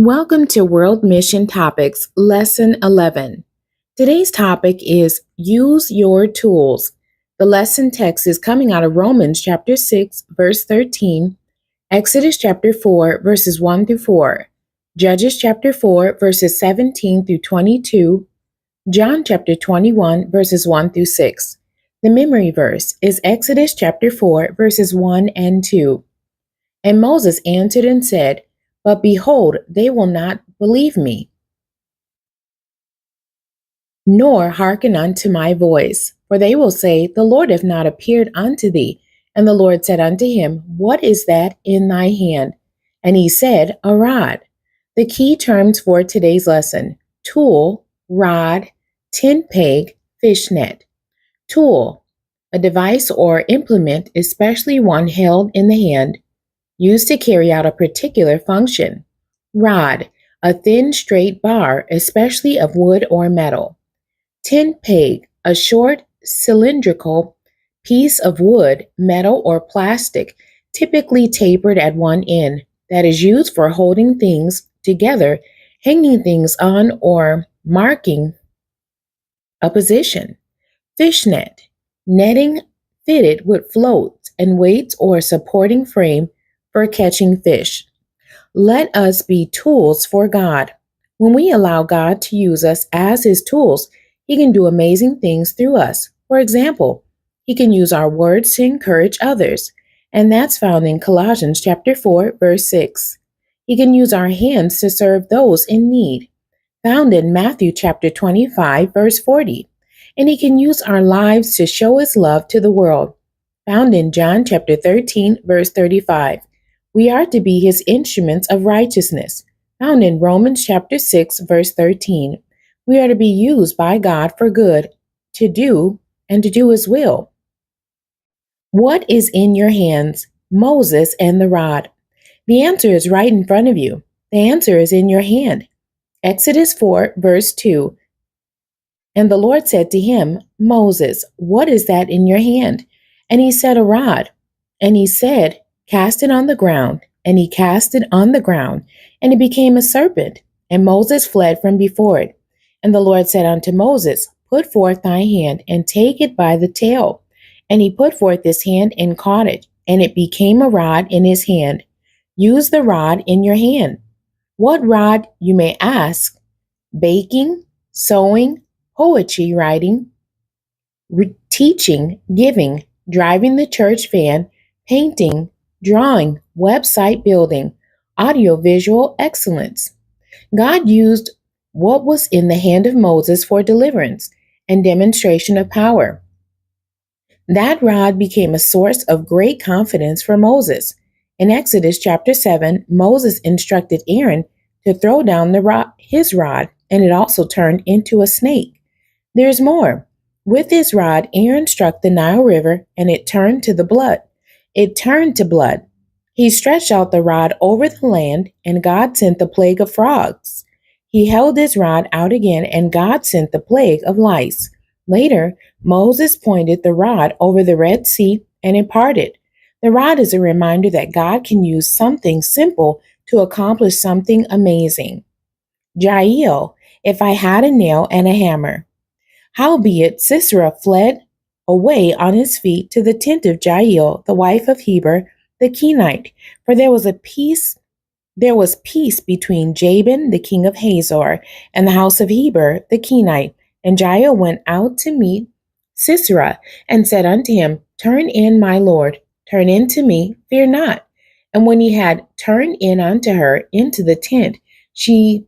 Welcome to World Mission Topics, Lesson 11. Today's topic is Use Your Tools. The lesson text is coming out of Romans chapter 6, verse 13, Exodus chapter 4, verses 1 through 4, Judges chapter 4, verses 17 through 22, John chapter 21, verses 1 through 6. The memory verse is Exodus chapter 4, verses 1 and 2. And Moses answered and said, But behold, they will not believe me, nor hearken unto my voice. For they will say, The Lord hath not appeared unto thee. And the Lord said unto him, What is that in thy hand? And he said, A rod. The key terms for today's lesson: tool, rod, tent peg, fishnet. Tool, a device or implement, especially one held in the hand, used to carry out a particular function. Rod, a thin straight bar, especially of wood or metal. Tent peg, a short cylindrical piece of wood, metal, or plastic, typically tapered at one end, that is used for holding things together, hanging things on, or marking a position. Fishnet, netting fitted with floats and weights or supporting frame for catching fish. Let us be tools for God. When we allow God to use us as His tools, He can do amazing things through us. For example, He can use our words to encourage others, and that's found in Colossians chapter 4, verse 6. He can use our hands to serve those in need, found in Matthew chapter 25, verse 40. And He can use our lives to show His love to the world, found in John chapter 13, verse 35. We are to be His instruments of righteousness, found in Romans chapter 6, verse 13. We are to be used by God for good, to do His will. What is in your hands? Moses and the rod. The answer is right in front of you. The answer is in your hand. Exodus 4, verse 2. And the Lord said to him, Moses, what is that in your hand? And he said, A rod. And he said, Cast it on the ground. And he cast it on the ground, and it became a serpent. And Moses fled from before it. And the Lord said unto Moses, Put forth thy hand, and take it by the tail. And he put forth his hand and caught it, and it became a rod in his hand. Use the rod in your hand. What rod, you may ask? Baking, sewing, poetry writing, teaching, giving, driving the church van, painting, drawing, website building, audiovisual excellence. God used what was in the hand of Moses for deliverance and demonstration of power. That rod became a source of great confidence for Moses. In Exodus chapter 7, Moses instructed Aaron to throw down his rod, and it also turned into a snake. There's more. With his rod, Aaron struck the Nile River, and it turned to blood. He stretched out the rod over the land, and God sent the plague of frogs. He held his rod out again, and God sent the plague of lice. Later, Moses pointed the rod over the Red Sea, and it parted. The rod is a reminder that God can use something simple to accomplish something amazing. Jael, if I had a nail and a hammer. Howbeit Sisera fled away on his feet to the tent of Jael, the wife of Heber the Kenite, for there was peace between Jabin the king of Hazor and the house of Heber the Kenite. And Jael went out to meet Sisera, and said unto him, Turn in, my lord, turn in to me, fear not. And when he had turned in unto her into the tent, she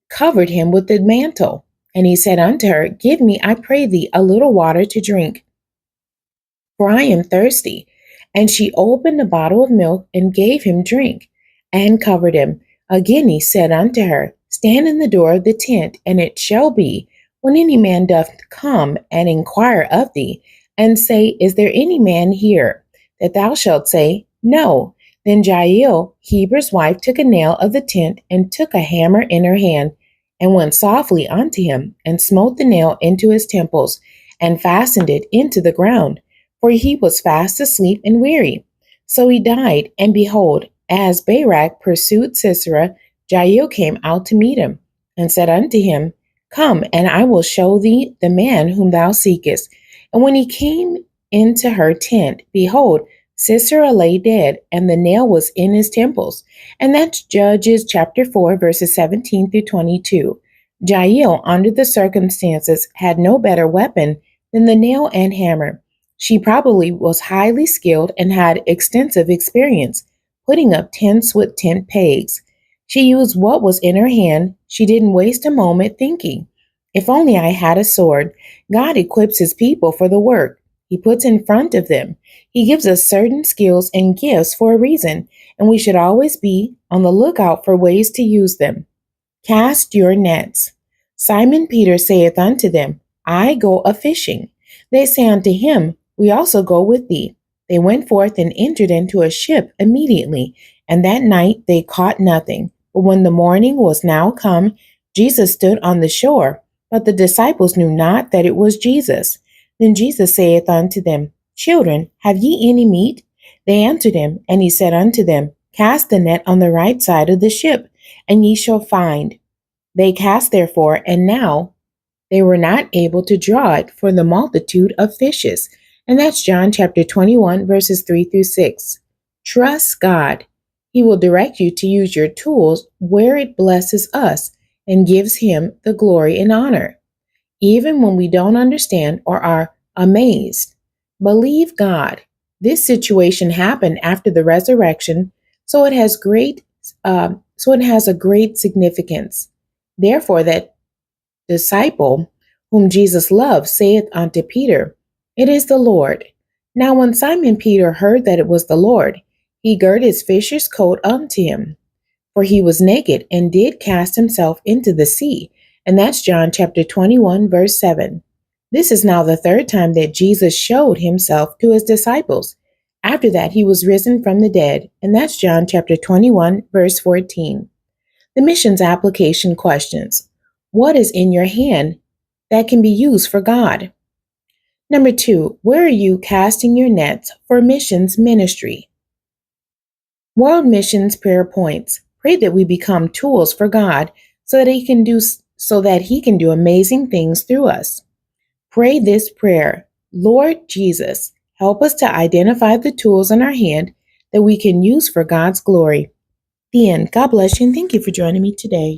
covered him with the mantle. And he said unto her, Give me, I pray thee, a little water to drink, for I am thirsty. And she opened a bottle of milk, and gave him drink, and covered him. Again he said unto her, Stand in the door of the tent, and it shall be, when any man doth come and inquire of thee, and say, Is there any man here? That thou shalt say, No. Then Jael, Heber's wife, took a nail of the tent, and took a hammer in her hand, and went softly unto him, and smote the nail into his temples, and fastened it into the ground, for he was fast asleep and weary. So he died, and behold, as Barak pursued Sisera, Jael came out to meet him, and said unto him, Come, and I will show thee the man whom thou seekest. And when he came into her tent, behold, Sisera lay dead, and the nail was in his temples. And that's Judges chapter 4, verses 17 through 22. Jael, under the circumstances, had no better weapon than the nail and hammer. She probably was highly skilled and had extensive experience putting up tents with tent pegs. She used what was in her hand. She didn't waste a moment thinking, if only I had a sword. God equips his people for the work he puts in front of them. He gives us certain skills and gifts for a reason, and we should always be on the lookout for ways to use them. Cast your nets. Simon Peter saith unto them, I go a fishing. They say unto him, We also go with thee. They went forth and entered into a ship immediately, and that night they caught nothing. But when the morning was now come, Jesus stood on the shore, but the disciples knew not that it was Jesus. Then Jesus saith unto them, Children, have ye any meat? They answered him, and he said unto them, Cast the net on the right side of the ship, and ye shall find. They cast therefore, and now they were not able to draw it for the multitude of fishes. And that's John chapter 21, verses 3 through 6. Trust God. He will direct you to use your tools where it blesses us and gives him the glory and honor, even when we don't understand or are amazed. Believe God. This situation happened after the resurrection, so it has a great significance. Therefore, that disciple whom Jesus loved saith unto Peter, It is the Lord. Now when Simon Peter heard that it was the Lord, he girt his fisher's coat unto him, for he was naked, and did cast himself into the sea. And that's John chapter 21, verse 7. This is now the third time that Jesus showed himself to his disciples. After that, he was risen from the dead. And that's John chapter 21, verse 14. The missions application questions. What is in your hand that can be used for God? Number 2, where are you casting your nets for missions ministry? World Missions Prayer Points. Pray that we become tools for God so that he can do amazing things through us. Pray this prayer. Lord Jesus, help us to identify the tools in our hand that we can use for God's glory. The end. God bless you, and thank you for joining me today.